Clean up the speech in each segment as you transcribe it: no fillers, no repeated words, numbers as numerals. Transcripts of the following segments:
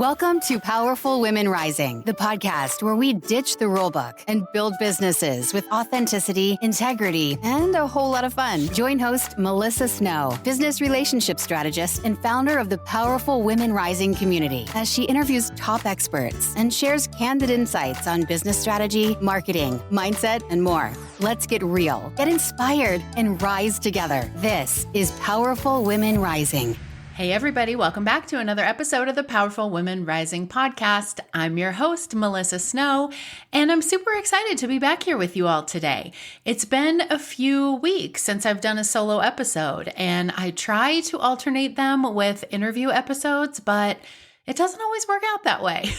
Welcome to Powerful Women Rising, the podcast where we ditch the rulebook and build businesses with authenticity, integrity, and a whole lot of fun. Join host Melissa Snow, business relationship strategist and founder of the Powerful Women Rising community, as she interviews top experts and shares candid insights on business strategy, marketing, mindset, and more. Let's get real, get inspired, and rise together. This is Powerful Women Rising. Hey everybody, welcome back to another episode of the Powerful Women Rising podcast. I'm your host, Melissa Snow, and I'm super excited to be back here with you all today. It's been a few weeks since I've done a solo episode, and I try to alternate them with interview episodes, but it doesn't always work out that way.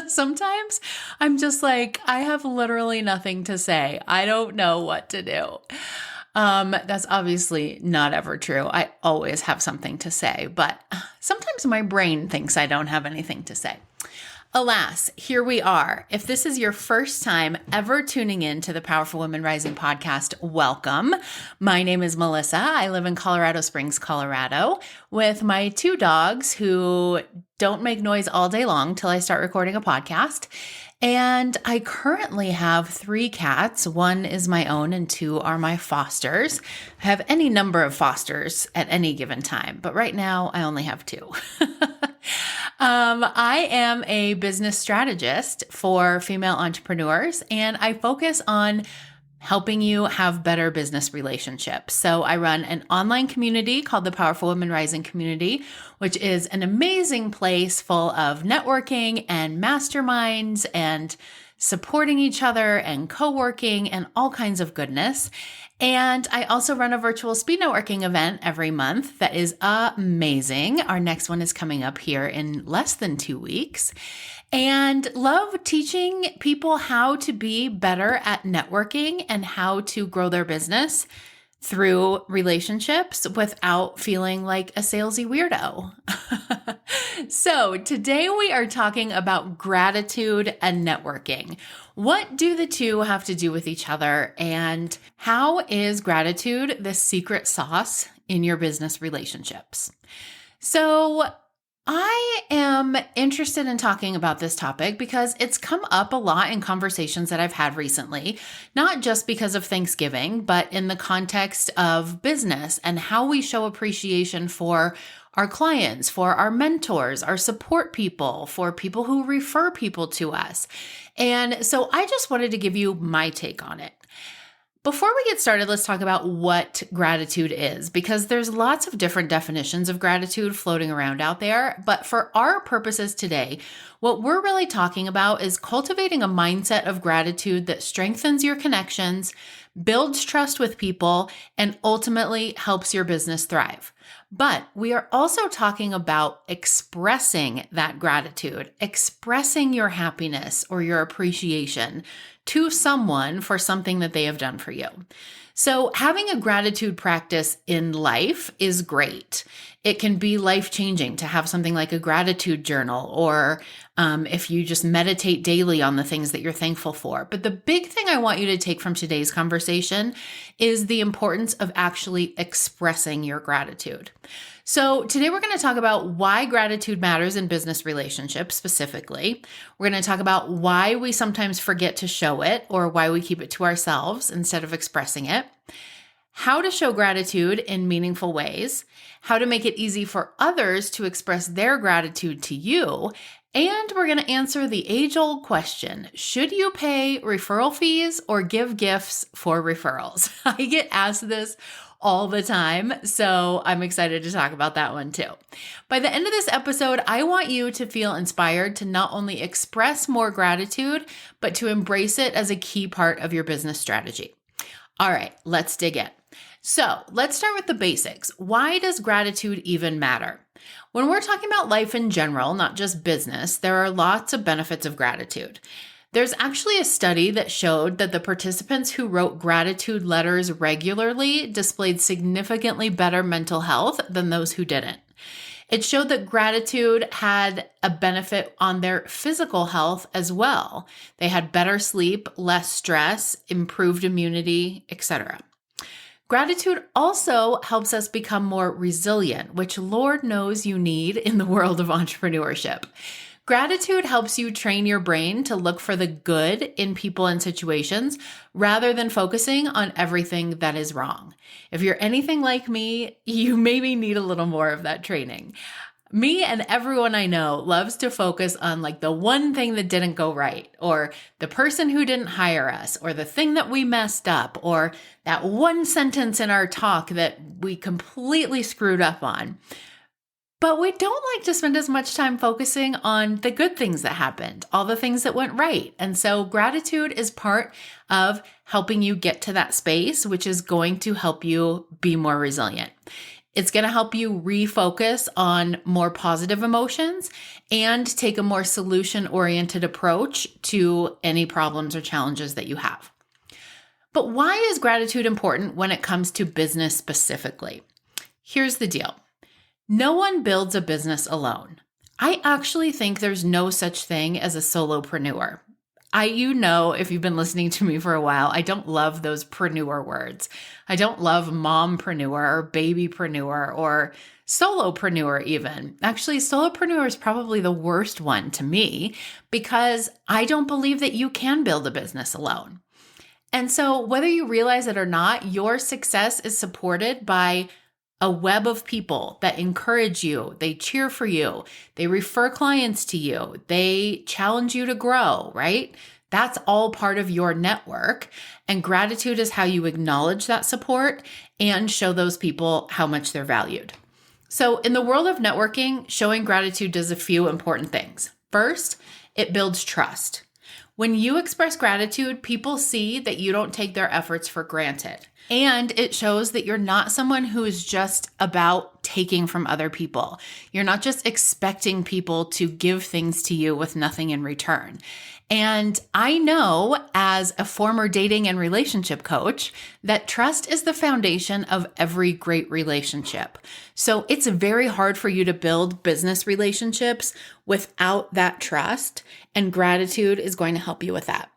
Sometimes I'm just like, I have literally nothing to say. I don't know what to do. That's obviously not ever true. I always have something to say, but sometimes my brain thinks I don't have anything to say. Alas, here we are. If this is your first time ever tuning in to the Powerful Women Rising podcast, welcome. My name is Melissa. I live in Colorado Springs, Colorado, with my two dogs who don't make noise all day long till I start recording a podcast. And I currently have 3 cats. 1 is my own and 2 are my fosters. I have any number of fosters at any given time, but right now I only have 2. I am a business strategist for female entrepreneurs, and I focus on helping you have better business relationships. So I run an online community called the Powerful Women Rising Community, which is an amazing place full of networking and masterminds and supporting each other and co-working and all kinds of goodness. And I also run a virtual speed networking event every month that is amazing. Our next one is coming up here in less than 2 weeks. And love teaching people how to be better at networking and how to grow their business through relationships without feeling like a salesy weirdo. So today we are talking about gratitude and networking. What do the two have to do with each other, and how is gratitude the secret sauce in your business relationships? So I am interested in talking about this topic because it's come up a lot in conversations that I've had recently, not just because of Thanksgiving, but in the context of business and how we show appreciation for our clients, for our mentors, our support people, for people who refer people to us. And so I just wanted to give you my take on it. Before we get started, let's talk about what gratitude is, because there's lots of different definitions of gratitude floating around out there. But for our purposes today, what we're really talking about is cultivating a mindset of gratitude that strengthens your connections, builds trust with people, and ultimately helps your business thrive. But we are also talking about expressing that gratitude, expressing your happiness or your appreciation to someone for something that they have done for you. So having a gratitude practice in life is great. It can be life-changing to have something like a gratitude journal, or if you just meditate daily on the things that you're thankful for. But the big thing I want you to take from today's conversation is the importance of actually expressing your gratitude. So today we're going to talk about why gratitude matters in business relationships specifically. We're going to talk about why we sometimes forget to show it, or why we keep it to ourselves instead of expressing it. How to show gratitude in meaningful ways, how to make it easy for others to express their gratitude to you, and we're going to answer the age-old question, should you pay referral fees or give gifts for referrals? I get asked this all the time, so I'm excited to talk about that one too. By the end of this episode, I want you to feel inspired to not only express more gratitude, but to embrace it as a key part of your business strategy. All right, let's dig in. So let's start with the basics. Why does gratitude even matter? When we're talking about life in general, not just business, there are lots of benefits of gratitude. There's actually a study that showed that the participants who wrote gratitude letters regularly displayed significantly better mental health than those who didn't. It showed that gratitude had a benefit on their physical health as well. They had better sleep, less stress, improved immunity, etc. Gratitude also helps us become more resilient, which Lord knows you need in the world of entrepreneurship. Gratitude helps you train your brain to look for the good in people and situations rather than focusing on everything that is wrong. If you're anything like me, you maybe need a little more of that training. Me and everyone I know loves to focus on like the one thing that didn't go right, or the person who didn't hire us, or the thing that we messed up, or that one sentence in our talk that we completely screwed up on. But we don't like to spend as much time focusing on the good things that happened, all the things that went right. And so gratitude is part of helping you get to that space, which is going to help you be more resilient. It's going to help you refocus on more positive emotions and take a more solution-oriented approach to any problems or challenges that you have. But why is gratitude important when it comes to business specifically? Here's the deal. No one builds a business alone. I actually think there's no such thing as a solopreneur. If you've been listening to me for a while, I don't love those preneur words. I don't love mompreneur or babypreneur or solopreneur even. Actually, solopreneur is probably the worst one to me because I don't believe that you can build a business alone. And so whether you realize it or not, your success is supported by a web of people that encourage you, they cheer for you, they refer clients to you, they challenge you to grow, right? That's all part of your network. And gratitude is how you acknowledge that support and show those people how much they're valued. So in the world of networking, showing gratitude does a few important things. First, it builds trust. When you express gratitude, people see that you don't take their efforts for granted. And it shows that you're not someone who is just about taking from other people. You're not just expecting people to give things to you with nothing in return. And I know as a former dating and relationship coach that trust is the foundation of every great relationship. So it's very hard for you to build business relationships without that trust, and gratitude is going to help you with that.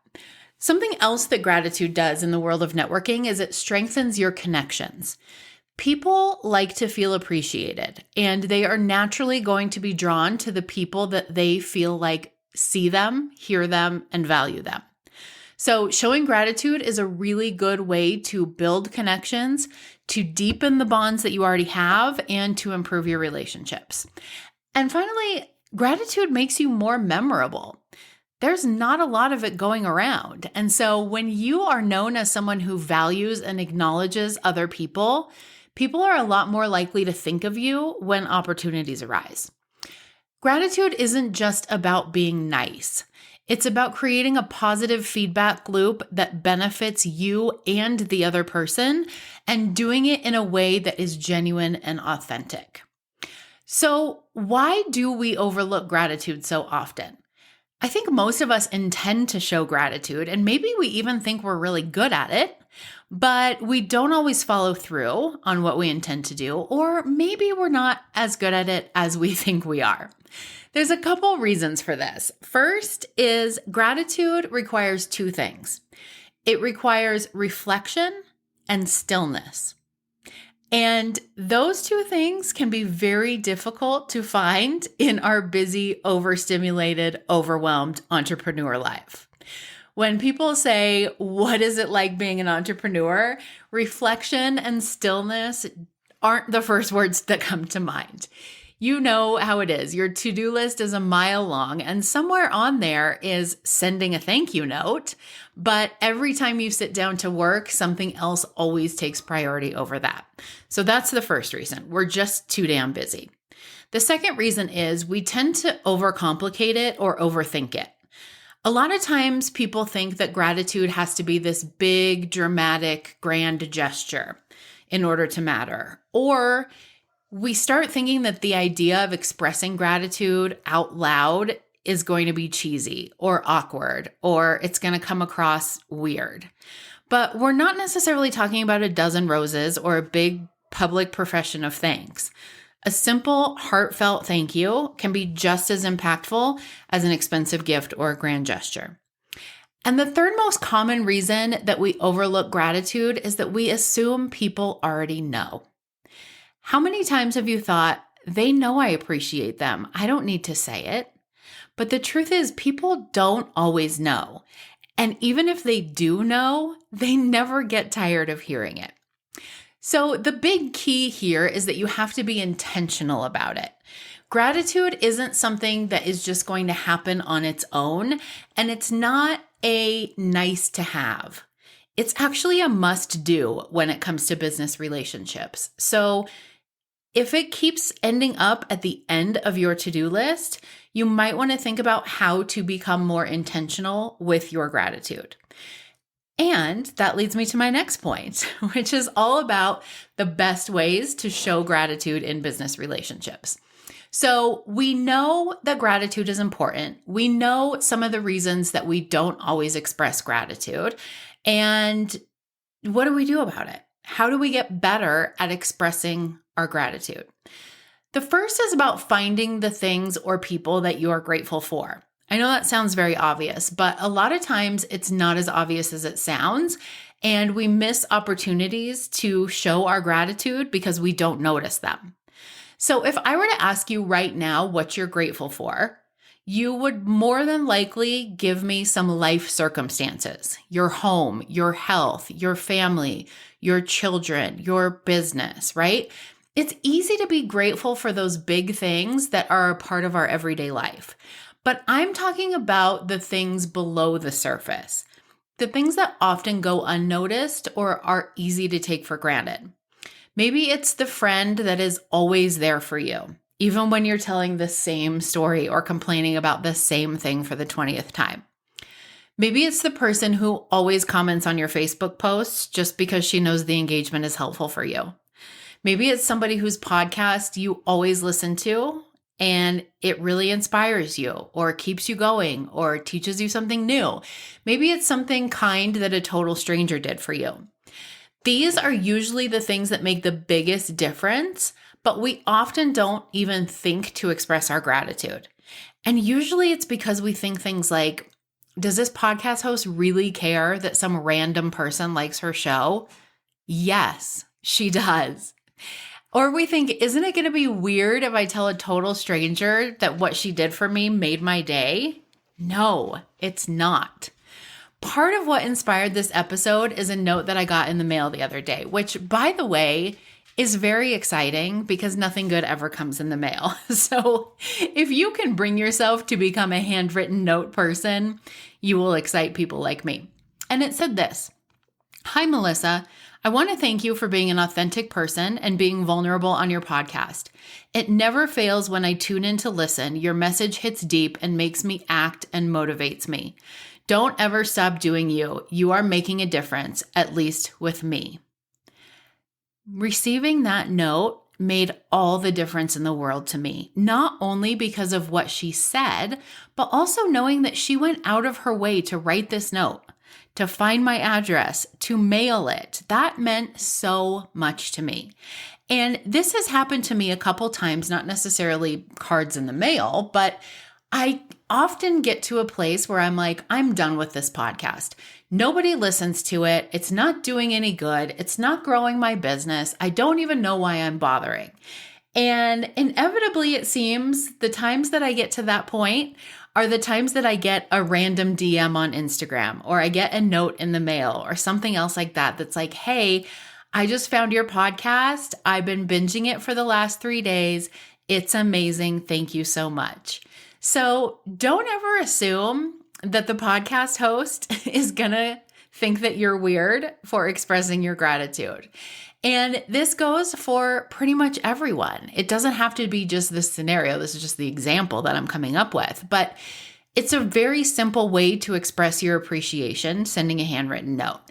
Something else that gratitude does in the world of networking is it strengthens your connections. People like to feel appreciated, and they are naturally going to be drawn to the people that they feel like see them, hear them, and value them. So showing gratitude is a really good way to build connections, to deepen the bonds that you already have, and to improve your relationships. And finally, gratitude makes you more memorable. There's not a lot of it going around. And so when you are known as someone who values and acknowledges other people, people are a lot more likely to think of you when opportunities arise. Gratitude isn't just about being nice. It's about creating a positive feedback loop that benefits you and the other person and doing it in a way that is genuine and authentic. So why do we overlook gratitude so often? I think most of us intend to show gratitude, and maybe we even think we're really good at it, but we don't always follow through on what we intend to do, or maybe we're not as good at it as we think we are. There's a couple reasons for this. First is gratitude requires two things. It requires reflection and stillness. And those two things can be very difficult to find in our busy, overstimulated, overwhelmed entrepreneur life. When people say, what is it like being an entrepreneur? Reflection and stillness aren't the first words that come to mind. You know how it is. Your to-do list is a mile long, and somewhere on there is sending a thank you note. But every time you sit down to work, something else always takes priority over that. So that's the first reason. We're just too damn busy. The second reason is we tend to overcomplicate it or overthink it. A lot of times people think that gratitude has to be this big, dramatic, grand gesture in order to matter. Or we start thinking that the idea of expressing gratitude out loud is going to be cheesy or awkward, or it's going to come across weird. But we're not necessarily talking about a dozen roses or a big public profession of thanks. A simple, heartfelt thank you can be just as impactful as an expensive gift or a grand gesture. And the third most common reason that we overlook gratitude is that we assume people already know. How many times have you thought, they know I appreciate them, I don't need to say it? But the truth is, people don't always know. And even if they do know, they never get tired of hearing it. So the big key here is that you have to be intentional about it. Gratitude isn't something that is just going to happen on its own, and it's not a nice to have. It's actually a must do when it comes to business relationships. So if it keeps ending up at the end of your to-do list, you might want to think about how to become more intentional with your gratitude. And that leads me to my next point, which is all about the best ways to show gratitude in business relationships. So we know that gratitude is important. We know some of the reasons that we don't always express gratitude. And what do we do about it? How do we get better at expressing our gratitude? The first is about finding the things or people that you are grateful for. I know that sounds very obvious, but a lot of times it's not as obvious as it sounds, and we miss opportunities to show our gratitude because we don't notice them. So if I were to ask you right now what you're grateful for, you would more than likely give me some life circumstances, your home, your health, your family, your children, your business, right? It's easy to be grateful for those big things that are a part of our everyday life. But I'm talking about the things below the surface, the things that often go unnoticed or are easy to take for granted. Maybe it's the friend that is always there for you, even when you're telling the same story or complaining about the same thing for the 20th time. Maybe it's the person who always comments on your Facebook posts just because she knows the engagement is helpful for you. Maybe it's somebody whose podcast you always listen to and it really inspires you or keeps you going or teaches you something new. Maybe it's something kind that a total stranger did for you. These are usually the things that make the biggest difference, but we often don't even think to express our gratitude. And usually it's because we think things like, does this podcast host really care that some random person likes her show? Yes, she does. Or we think, isn't it going to be weird if I tell a total stranger that what she did for me made my day? No, it's not. Part of what inspired this episode is a note that I got in the mail the other day, which, by the way, is very exciting because nothing good ever comes in the mail. So if you can bring yourself to become a handwritten note person, you will excite people like me. And it said this: "Hi, Melissa. I want to thank you for being an authentic person and being vulnerable on your podcast. It never fails when I tune in to listen. Your message hits deep and makes me act and motivates me. Don't ever stop doing you. You are making a difference, at least with me." Receiving that note made all the difference in the world to me, not only because of what she said, but also knowing that she went out of her way to write this note, to find my address, to mail it. That meant so much to me. And this has happened to me a couple times, not necessarily cards in the mail, but I often get to a place where I'm like, I'm done with this podcast. Nobody listens to it. It's not doing any good. It's not growing my business. I don't even know why I'm bothering. And inevitably, it seems the times that I get to that point are the times that I get a random DM on Instagram, or I get a note in the mail or something else like that that's like, hey, I just found your podcast. I've been binging it for the last 3 days. It's amazing. Thank you so much. So don't ever assume that the podcast host is going to think that you're weird for expressing your gratitude. And this goes for pretty much everyone. It doesn't have to be just this scenario. This is just the example that I'm coming up with. But it's a very simple way to express your appreciation, sending a handwritten note.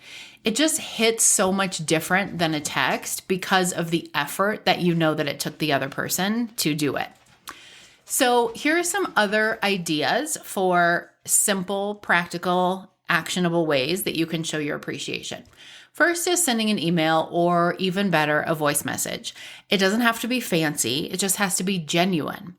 It just hits so much different than a text because of the effort that you know that it took the other person to do it. So here are some other ideas for simple, practical, actionable ways that you can show your appreciation. First is sending an email, or even better, a voice message. It doesn't have to be fancy. It just has to be genuine.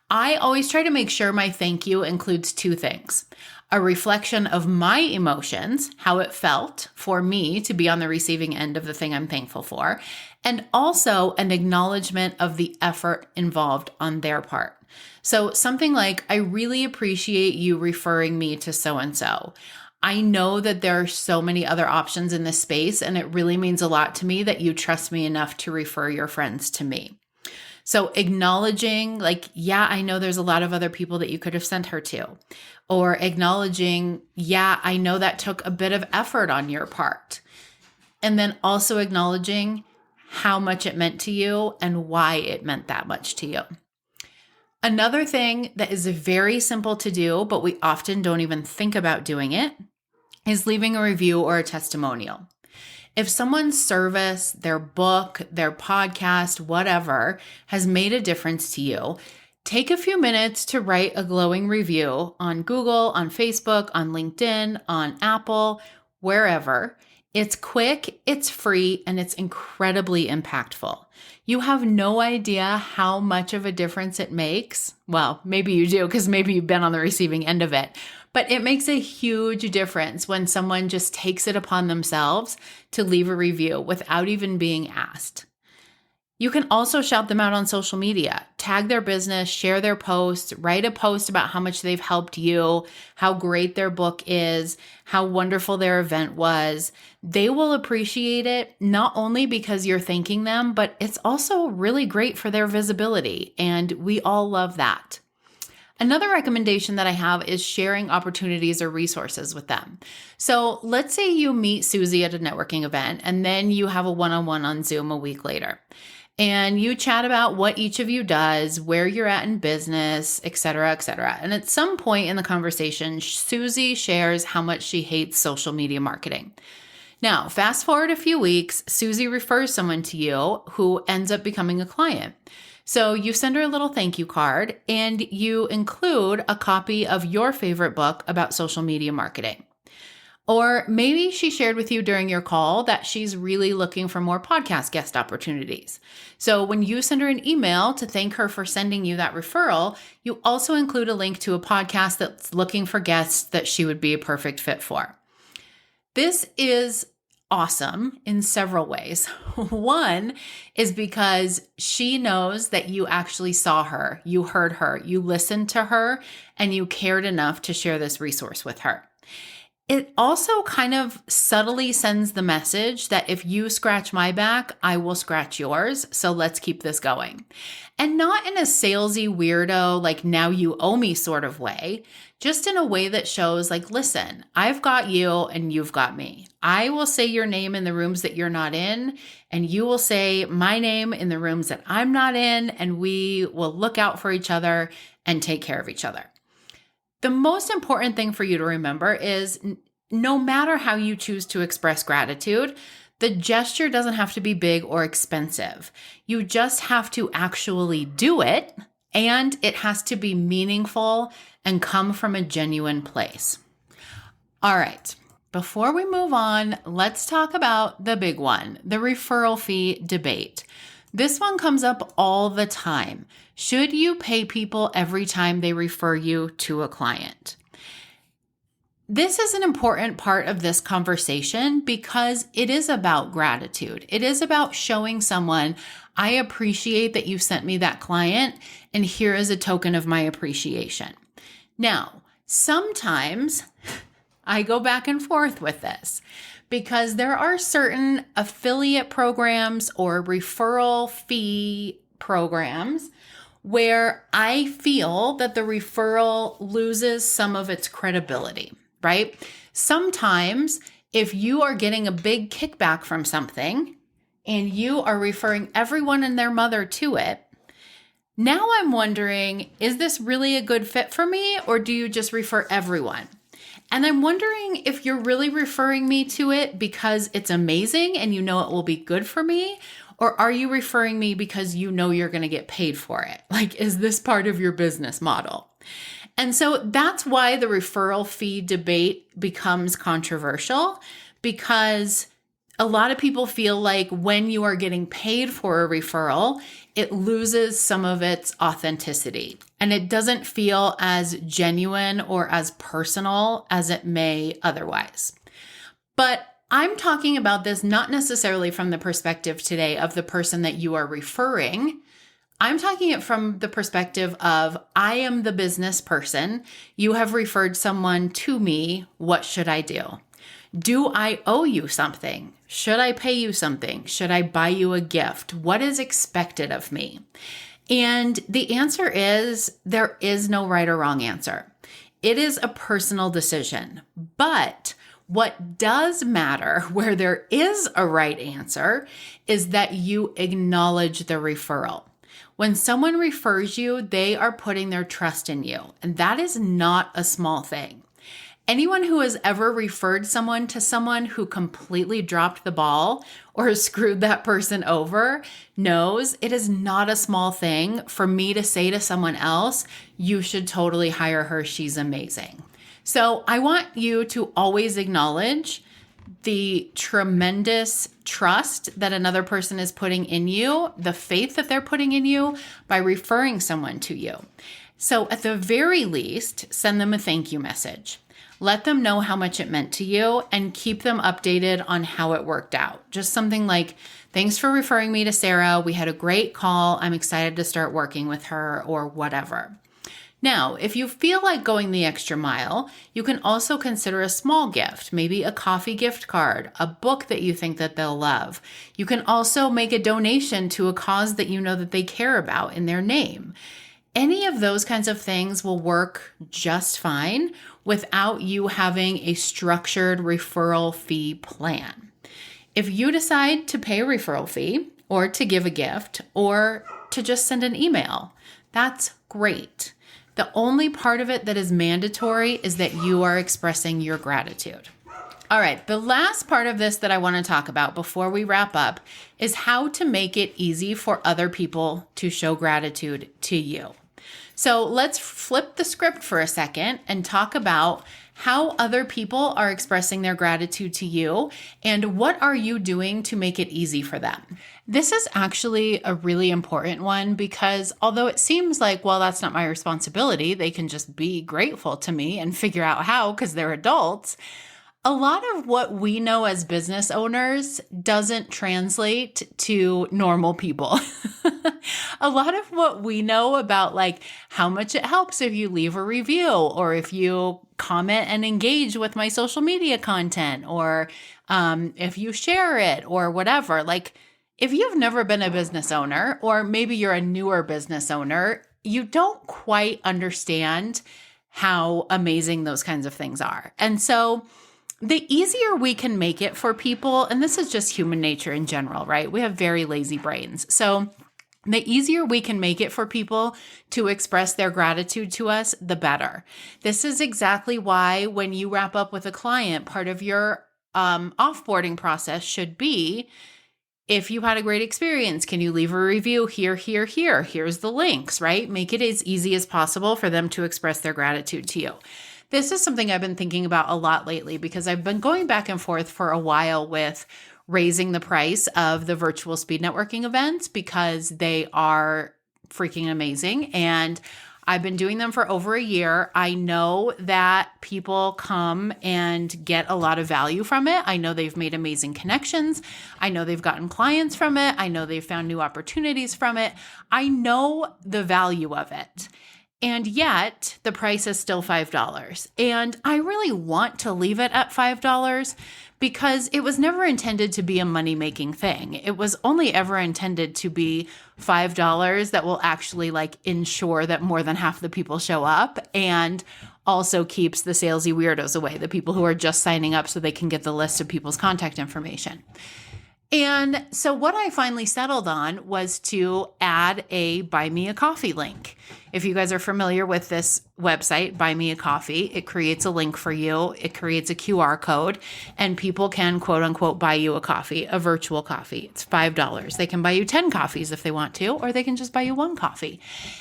I always try to make sure my thank you includes 2 things: a reflection of my emotions, how it felt for me to be on the receiving end of the thing I'm thankful for, and also an acknowledgement of the effort involved on their part. So something like, I really appreciate you referring me to so-and-so. I know that there are so many other options in this space, and it really means a lot to me that you trust me enough to refer your friends to me. So acknowledging like, yeah, I know there's a lot of other people that you could have sent her to, or acknowledging, yeah, I know that took a bit of effort on your part. And then also acknowledging how much it meant to you and why it meant that much to you. Another thing that is very simple to do, but we often don't even think about doing it, is leaving a review or a testimonial. If someone's service, their book, their podcast, whatever, has made a difference to you, take a few minutes to write a glowing review on Google, on Facebook, on LinkedIn, on Apple, wherever. It's quick, it's free, and it's incredibly impactful. You have no idea how much of a difference it makes. Well, maybe you do, because maybe you've been on the receiving end of it. But it makes a huge difference when someone just takes it upon themselves to leave a review without even being asked. You can also shout them out on social media, tag their business, share their posts, write a post about how much they've helped you, how great their book is, how wonderful their event was. They will appreciate it not only because you're thanking them, but it's also really great for their visibility, and we all love that. Another recommendation that I have is sharing opportunities or resources with them. So let's say you meet Susie at a networking event, and then you have a one-on-one on Zoom a week later. And you chat about what each of you does, where you're at in business, et cetera, et cetera. And at some point in the conversation, Susie shares how much she hates social media marketing. Now, fast forward a few weeks, Susie refers someone to you who ends up becoming a client. So you send her a little thank you card, and you include a copy of your favorite book about social media marketing. Or maybe she shared with you during your call that she's really looking for more podcast guest opportunities. So when you send her an email to thank her for sending you that referral, you also include a link to a podcast that's looking for guests that she would be a perfect fit for. This is awesome in several ways. One is because she knows that you actually saw her, you heard her, you listened to her, and you cared enough to share this resource with her. It also kind of subtly sends the message that if you scratch my back, I will scratch yours. So let's keep this going. And not in a salesy weirdo, like now you owe me sort of way, just in a way that shows like, listen, I've got you and you've got me. I will say your name in the rooms that you're not in, and you will say my name in the rooms that I'm not in, and we will look out for each other and take care of each other. The most important thing for you to remember is no matter how you choose to express gratitude, the gesture doesn't have to be big or expensive. You just have to actually do it, and it has to be meaningful and come from a genuine place. All right, before we move on, let's talk about the big one, the referral fee debate. This one comes up all the time. Should you pay people every time they refer you to a client? This is an important part of this conversation because it is about gratitude. It is about showing someone, I appreciate that you sent me that client, and here is a token of my appreciation. Now, sometimes I go back and forth with this, because there are certain affiliate programs or referral fee programs where I feel that the referral loses some of its credibility, right? Sometimes if you are getting a big kickback from something and you are referring everyone and their mother to it, now I'm wondering, is this really a good fit for me, or do you just refer everyone? And I'm wondering if you're really referring me to it because it's amazing and you know it will be good for me, or are you referring me because you know you're going to get paid for it? Like, is this part of your business model? And so that's why the referral fee debate becomes controversial, because a lot of people feel like when you are getting paid for a referral, it loses some of its authenticity and it doesn't feel as genuine or as personal as it may otherwise. But I'm talking about this not necessarily from the perspective today of the person that you are referring. I'm talking it from the perspective of I am the business person. You have referred someone to me. What should I do? Do I owe you something? Should I pay you something? Should I buy you a gift? What is expected of me? And the answer is there is no right or wrong answer. It is a personal decision. But what does matter, where there is a right answer, is that you acknowledge the referral. When someone refers you, they are putting their trust in you. And that is not a small thing. Anyone who has ever referred someone to someone who completely dropped the ball or screwed that person over knows it is not a small thing for me to say to someone else, you should totally hire her. She's amazing. So I want you to always acknowledge the tremendous trust that another person is putting in you, the faith that they're putting in you by referring someone to you. So at the very least, send them a thank you message. Let them know how much it meant to you and keep them updated on how it worked out. Just something like, thanks for referring me to Sarah. We had a great call. I'm excited to start working with her, or whatever. Now, if you feel like going the extra mile, you can also consider a small gift, maybe a coffee gift card, a book that you think that they'll love. You can also make a donation to a cause that you know that they care about in their name. Any of those kinds of things will work just fine without you having a structured referral fee plan. If you decide to pay a referral fee or to give a gift or to just send an email, that's great. The only part of it that is mandatory is that you are expressing your gratitude. All right, the last part of this that I want to talk about before we wrap up is how to make it easy for other people to show gratitude to you. So let's flip the script for a second and talk about how other people are expressing their gratitude to you and what are you doing to make it easy for them. This is actually a really important one because although it seems like, well, that's not my responsibility, they can just be grateful to me and figure out how because they're adults. A lot of what we know as business owners doesn't translate to normal people. A lot of what we know about like how much it helps if you leave a review or if you comment and engage with my social media content or if you share it or whatever. Like if you've never been a business owner or maybe you're a newer business owner, you don't quite understand how amazing those kinds of things are. And so the easier we can make it for people, and this is just human nature in general, right? We have very lazy brains. So the easier we can make it for people to express their gratitude to us, the better. This is exactly why when you wrap up with a client, part of your offboarding process should be, if you had a great experience, can you leave a review here, here, here? Here's the links, right? Make it as easy as possible for them to express their gratitude to you. This is something I've been thinking about a lot lately because I've been going back and forth for a while with raising the price of the virtual speed networking events because they are freaking amazing. And I've been doing them for over a year. I know that people come and get a lot of value from it. I know they've made amazing connections. I know they've gotten clients from it. I know they've found new opportunities from it. I know the value of it. And yet the price is still $5. And I really want to leave it at $5 because it was never intended to be a money-making thing. It was only ever intended to be $5 that will actually like ensure that more than half the people show up and also keeps the salesy weirdos away, the people who are just signing up so they can get the list of people's contact information. And so what I finally settled on was to add a Buy Me a Coffee link. If you guys are familiar with this website, Buy Me a Coffee, it creates a link for you. It creates a QR code and people can quote unquote buy you a coffee, a virtual coffee. It's $5. They can buy you 10 coffees if they want to, or they can just buy you one coffee.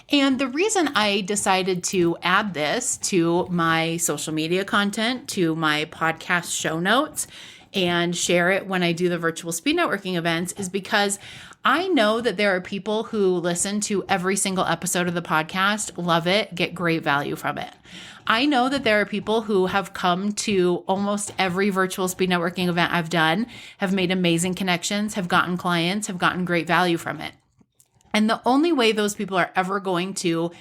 And the reason I decided to add this to my social media content, to my podcast show notes, and share it when I do the virtual speed networking events is because I know that there are people who listen to every single episode of the podcast, love it, get great value from it. I know that there are people who have come to almost every virtual speed networking event I've done, have made amazing connections, have gotten clients, have gotten great value from it. And the only way those people are ever going to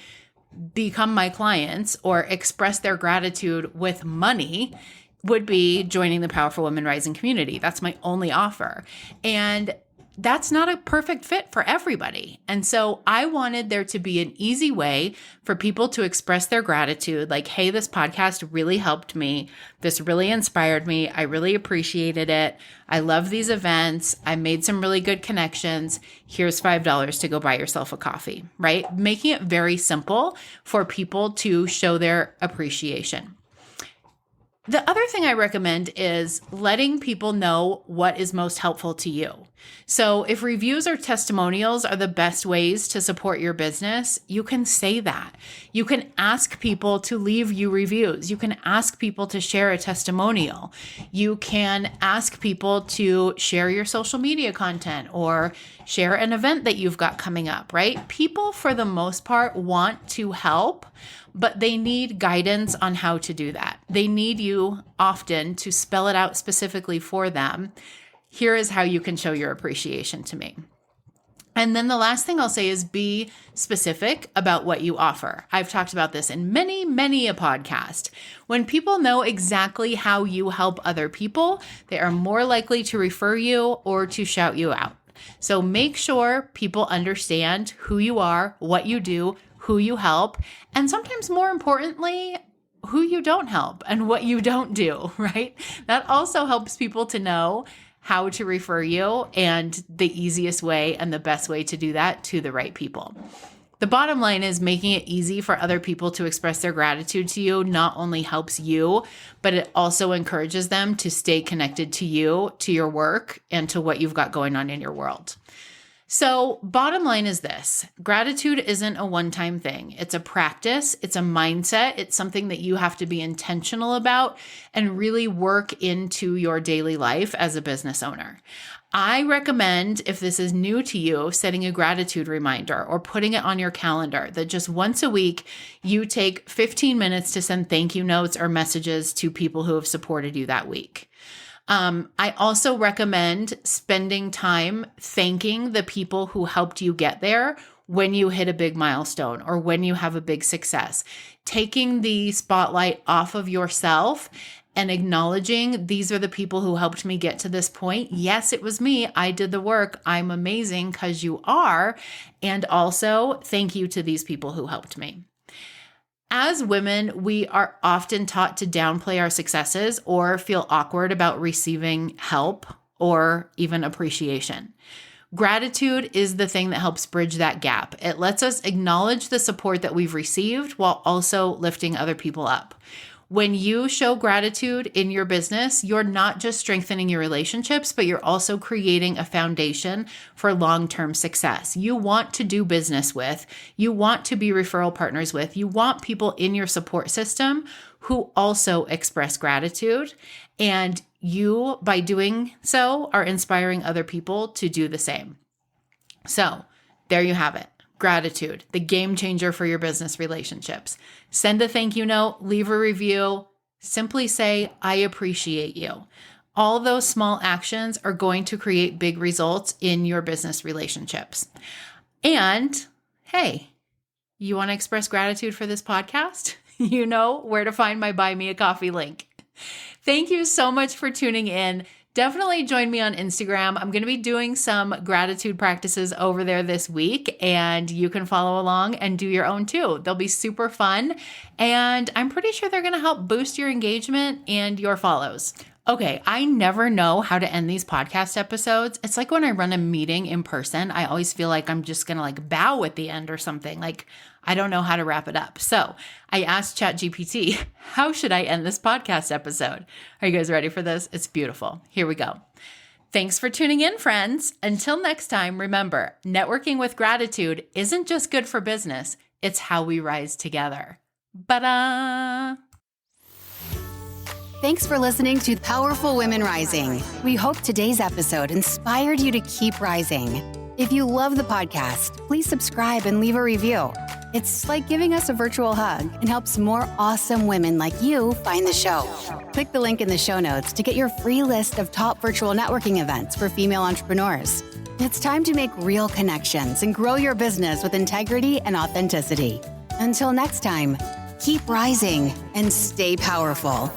become my clients or express their gratitude with money would be joining the Powerful Women Rising community. That's my only offer. And that's not a perfect fit for everybody. And so I wanted there to be an easy way for people to express their gratitude. Like, hey, this podcast really helped me. This really inspired me. I really appreciated it. I love these events. I made some really good connections. Here's $5 to go buy yourself a coffee, right? Making it very simple for people to show their appreciation. The other thing I recommend is letting people know what is most helpful to you. So if reviews or testimonials are the best ways to support your business, you can say that. You can ask people to leave you reviews. You can ask people to share a testimonial. You can ask people to share your social media content or share an event that you've got coming up, right? People, for the most part, want to help, but they need guidance on how to do that. They need you often to spell it out specifically for them. Here is how you can show your appreciation to me. And then the last thing I'll say is be specific about what you offer. I've talked about this in many a podcast. When people know exactly how you help other people, they are more likely to refer you or to shout you out. So make sure people understand who you are, what you do, who you help, and sometimes more importantly, who you don't help and what you don't do, right? That also helps people to know how to refer you and the easiest way and the best way to do that to the right people. The bottom line is making it easy for other people to express their gratitude to you not only helps you, but it also encourages them to stay connected to you, to your work, and to what you've got going on in your world. So bottom line is this: gratitude isn't a one-time thing. It's a practice. It's a mindset. It's something that you have to be intentional about and really work into your daily life as a business owner. I recommend, if this is new to you, setting a gratitude reminder or putting it on your calendar that just once a week, you take 15 minutes to send thank you notes or messages to people who have supported you that week. I also recommend spending time thanking the people who helped you get there when you hit a big milestone or when you have a big success. Taking the spotlight off of yourself and acknowledging these are the people who helped me get to this point. Yes, it was me. I did the work. I'm amazing because you are. And also thank you to these people who helped me. As women, we are often taught to downplay our successes or feel awkward about receiving help or even appreciation. Gratitude is the thing that helps bridge that gap. It lets us acknowledge the support that we've received while also lifting other people up. When you show gratitude in your business, you're not just strengthening your relationships, but you're also creating a foundation for long-term success. You want to do business with, you want to be referral partners with, you want people in your support system who also express gratitude. And you, by doing so, are inspiring other people to do the same. So there you have it. Gratitude, the game changer for your business relationships. Send a thank you note, leave a review, simply say, I appreciate you. All those small actions are going to create big results in your business relationships. And hey, you want to express gratitude for this podcast? You know where to find my Buy Me a Coffee link. Thank you so much for tuning in. Definitely join me on Instagram. I'm going to be doing some gratitude practices over there this week, and you can follow along and do your own too. They'll be super fun, and I'm pretty sure they're going to help boost your engagement and your follows. Okay, I never know how to end these podcast episodes. It's like when I run a meeting in person, I always feel like I'm just going to bow at the end or something. I don't know how to wrap it up. So I asked ChatGPT, how should I end this podcast episode? Are you guys ready for this? It's beautiful. Here we go. Thanks for tuning in, friends. Until next time, remember, networking with gratitude isn't just good for business. It's how we rise together. Ta-da! Thanks for listening to Powerful Women Rising. We hope today's episode inspired you to keep rising. If you love the podcast, please subscribe and leave a review. It's like giving us a virtual hug and helps more awesome women like you find the show. Click the link in the show notes to get your free list of top virtual networking events for female entrepreneurs. It's time to make real connections and grow your business with integrity and authenticity. Until next time, keep rising and stay powerful.